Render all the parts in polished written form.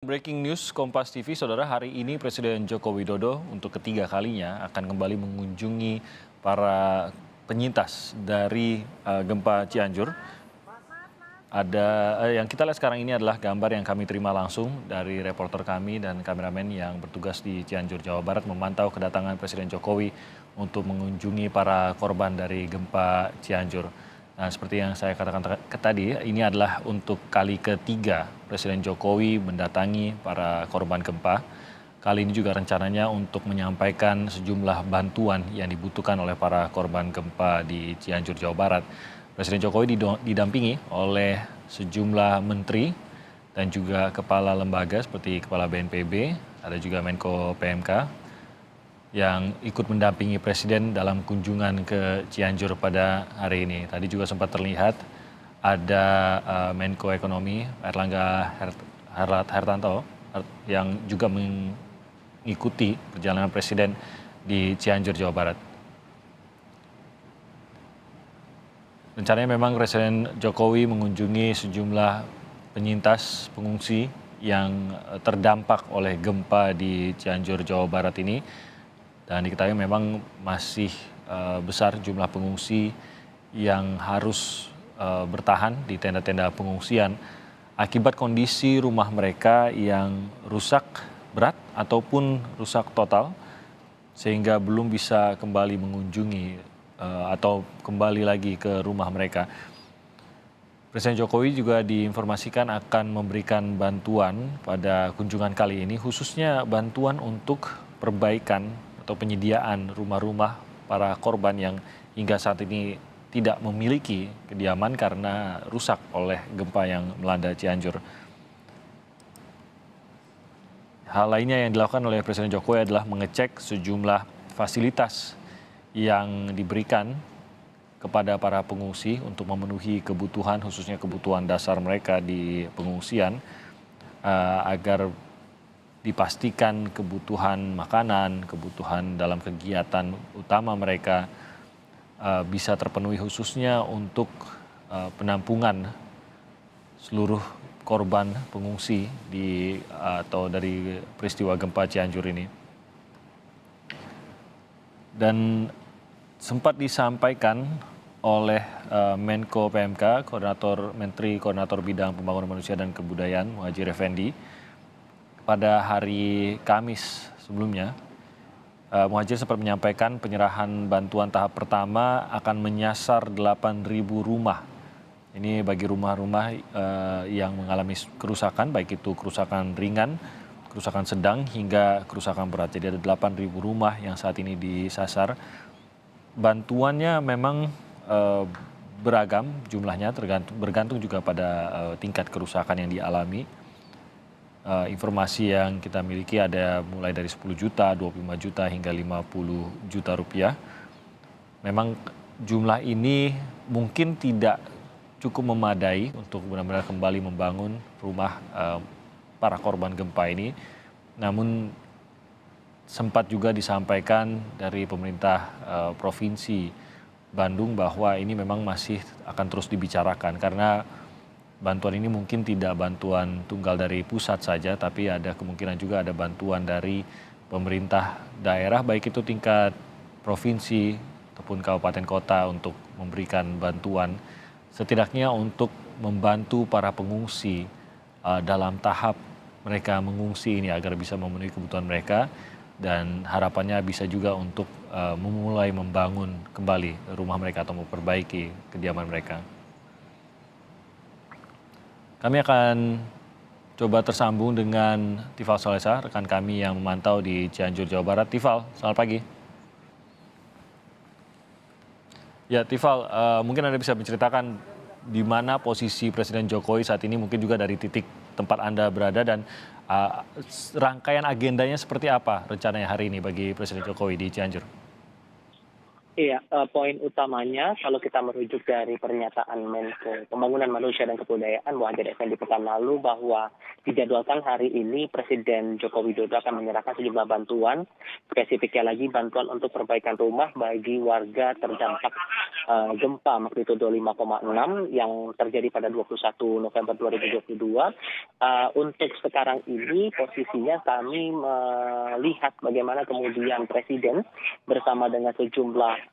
breaking news Kompas TV, Saudara. Hari ini Presiden Joko Widodo untuk ketiga kalinya akan kembali mengunjungi para penyintas dari gempa Cianjur. Yang kita lihat sekarang ini adalah gambar yang kami terima langsung dari reporter kami dan kameramen yang bertugas di Cianjur, Jawa Barat, memantau kedatangan Presiden Jokowi untuk mengunjungi para korban dari gempa Cianjur. Nah, seperti yang saya katakan tadi, ini adalah untuk kali ketiga Presiden Jokowi mendatangi para korban gempa. Kali ini juga rencananya untuk menyampaikan sejumlah bantuan yang dibutuhkan oleh para korban gempa di Cianjur, Jawa Barat. Presiden Jokowi didampingi oleh sejumlah menteri dan juga kepala lembaga seperti Kepala BNPB, ada juga Menko PMK yang ikut mendampingi Presiden dalam kunjungan ke Cianjur pada hari ini. Tadi juga sempat terlihat ada Menko Ekonomi Erlangga Hartarto yang juga mengikuti perjalanan Presiden di Cianjur, Jawa Barat. Rencananya memang Presiden Jokowi mengunjungi sejumlah penyintas pengungsi yang terdampak oleh gempa di Cianjur, Jawa Barat ini. Dan diketahui memang masih besar jumlah pengungsi yang harus bertahan di tenda-tenda pengungsian akibat kondisi rumah mereka yang rusak berat ataupun rusak total sehingga belum bisa kembali mengunjungi atau kembali lagi ke rumah mereka. Presiden Jokowi juga diinformasikan akan memberikan bantuan pada kunjungan kali ini, khususnya bantuan untuk perbaikan atau penyediaan rumah-rumah para korban yang hingga saat ini tidak memiliki kediaman karena rusak oleh gempa yang melanda Cianjur. Hal lainnya yang dilakukan oleh Presiden Jokowi adalah mengecek sejumlah fasilitas yang diberikan kepada para pengungsi untuk memenuhi kebutuhan, khususnya kebutuhan dasar mereka di pengungsian, agar dipastikan kebutuhan makanan, kebutuhan dalam kegiatan utama mereka bisa terpenuhi, khususnya untuk penampungan seluruh korban pengungsi atau dari peristiwa gempa Cianjur ini. Dan sempat disampaikan oleh Menko PMK, Menteri Koordinator Bidang Pembangunan Manusia dan Kebudayaan, Muhadjir Effendi, pada hari Kamis sebelumnya. Muhadjir sempat menyampaikan penyerahan bantuan tahap pertama akan menyasar 8.000 rumah. Ini bagi rumah-rumah yang mengalami kerusakan, baik itu kerusakan ringan, kerusakan sedang hingga kerusakan berat. Jadi ada 8.000 rumah yang saat ini disasar. Bantuannya memang beragam jumlahnya, bergantung juga pada tingkat kerusakan yang dialami. Informasi yang kita miliki ada mulai dari 10 juta, 25 juta hingga 50 juta rupiah. Memang jumlah ini mungkin tidak cukup memadai untuk benar-benar kembali membangun rumah para korban gempa ini. Namun sempat juga disampaikan dari pemerintah Provinsi Bandung bahwa ini memang masih akan terus dibicarakan karena bantuan ini mungkin tidak bantuan tunggal dari pusat saja, tapi ada kemungkinan juga ada bantuan dari pemerintah daerah, baik itu tingkat provinsi ataupun kabupaten kota untuk memberikan bantuan setidaknya untuk membantu para pengungsi dalam tahap mereka mengungsi ini agar bisa memenuhi kebutuhan mereka dan harapannya bisa juga untuk memulai membangun kembali rumah mereka atau memperbaiki kediaman mereka. Kami akan coba tersambung dengan Tifal Solesa, rekan kami yang memantau di Cianjur, Jawa Barat. Tifal, selamat pagi. Ya, Tifal, mungkin Anda bisa menceritakan di mana posisi Presiden Jokowi saat ini, mungkin juga dari titik tempat Anda berada, dan rangkaian agendanya seperti apa rencananya hari ini bagi Presiden Jokowi di Cianjur? Iya, poin utamanya kalau kita merujuk dari pernyataan Menko Pembangunan Manusia dan Kebudayaan Muhadjir Effendi pekan lalu bahwa dijadwalkan hari ini Presiden Joko Widodo akan menyerahkan sejumlah bantuan, spesifiknya lagi bantuan untuk perbaikan rumah bagi warga terdampak gempa magnitudo 5,6 yang terjadi pada 21 November 2022. Untuk sekarang ini posisinya kami melihat bagaimana kemudian Presiden bersama dengan sejumlah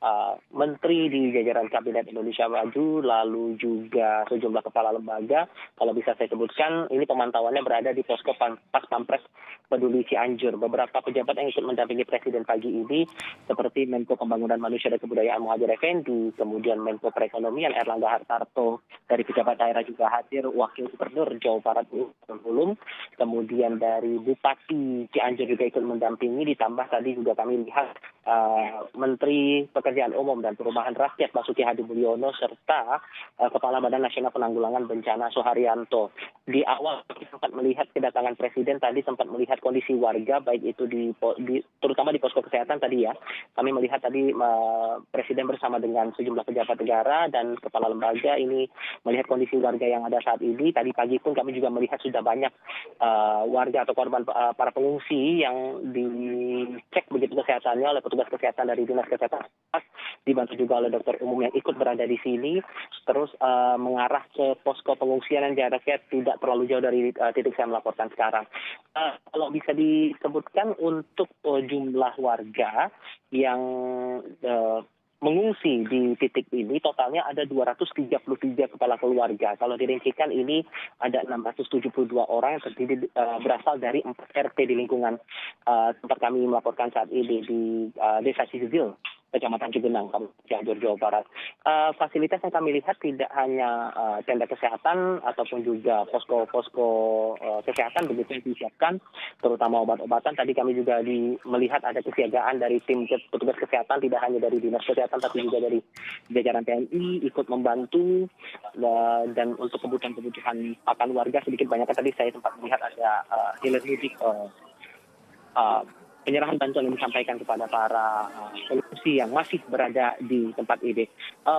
menteri di jajaran Kabinet Indonesia Maju, lalu juga sejumlah kepala lembaga. Kalau bisa saya sebutkan, ini pemantauannya berada di posko Pas Pampres Peduli Cianjur. Beberapa pejabat yang ikut mendampingi Presiden pagi ini, seperti Menko Pembangunan Manusia dan Kebudayaan Muhadjir Effendi, kemudian Menko Perekonomian Erlangga Hartarto, dari pejabat daerah juga hadir, Wakil Gubernur Jawa Barat Ulum, kemudian dari Bupati Cianjur juga ikut mendampingi, ditambah tadi juga kami lihat Menteri Pekerjaan Umum dan Perumahan Rakyat Basuki Hadi Mulyono serta Kepala Badan Nasional Penanggulangan Bencana Suharyanto. Di awal kita sempat melihat kedatangan Presiden, tadi sempat melihat kondisi warga baik itu terutama di posko kesehatan tadi ya. Kami melihat tadi Presiden bersama dengan sejumlah pejabat negara dan kepala lembaga ini melihat kondisi warga yang ada saat ini. Tadi pagi pun kami juga melihat sudah banyak warga atau korban para pengungsi yang dicek begitu kesehatannya oleh petugas kesehatan dari Dinas Kesehatan, dibantu juga oleh dokter umum yang ikut berada di sini, terus mengarah ke posko pengungsian yang jaraknya tidak terlalu jauh dari titik saya melaporkan sekarang. Kalau bisa disebutkan untuk jumlah warga yang mengungsi di titik ini totalnya ada 233 kepala keluarga. Kalau dirincikan ini ada 672 orang yang terdiri berasal dari 4 RT di lingkungan tempat kami melaporkan saat ini di Desa Cisizil, Kecamatan Cugenang, Kabupaten Cianjur, Jawa Barat. Fasilitas yang kami lihat tidak hanya tenda kesehatan ataupun juga posko-posko kesehatan begitu yang disiapkan, terutama obat-obatan. Tadi kami juga melihat ada kesiagaan dari tim petugas kesehatan, tidak hanya dari Dinas Kesehatan tapi juga dari jajaran TNI ikut membantu, dan untuk kebutuhan pakan warga sedikit banyak tadi saya sempat melihat ada hilir mudik penyerahan bantuan yang disampaikan kepada para pengungsi yang masih berada di tempat ini.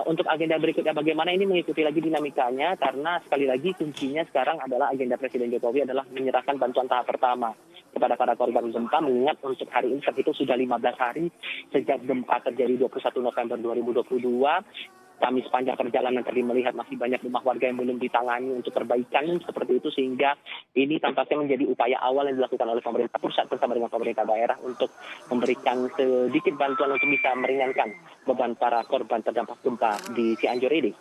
Untuk agenda berikutnya bagaimana, ini mengikuti lagi dinamikanya, karena sekali lagi kuncinya sekarang adalah agenda Presiden Jokowi adalah menyerahkan bantuan tahap pertama kepada para korban gempa, mengingat untuk hari ini terhitung sudah 15 hari sejak gempa terjadi 21 November 2022. Kami sepanjang perjalanan tadi melihat masih banyak rumah warga yang belum ditangani untuk perbaikan seperti itu, sehingga ini tampaknya menjadi upaya awal yang dilakukan oleh pemerintah pusat bersama dengan pemerintah daerah untuk memberikan sedikit bantuan untuk bisa meringankan beban para korban terdampak gempa di Cianjur ini.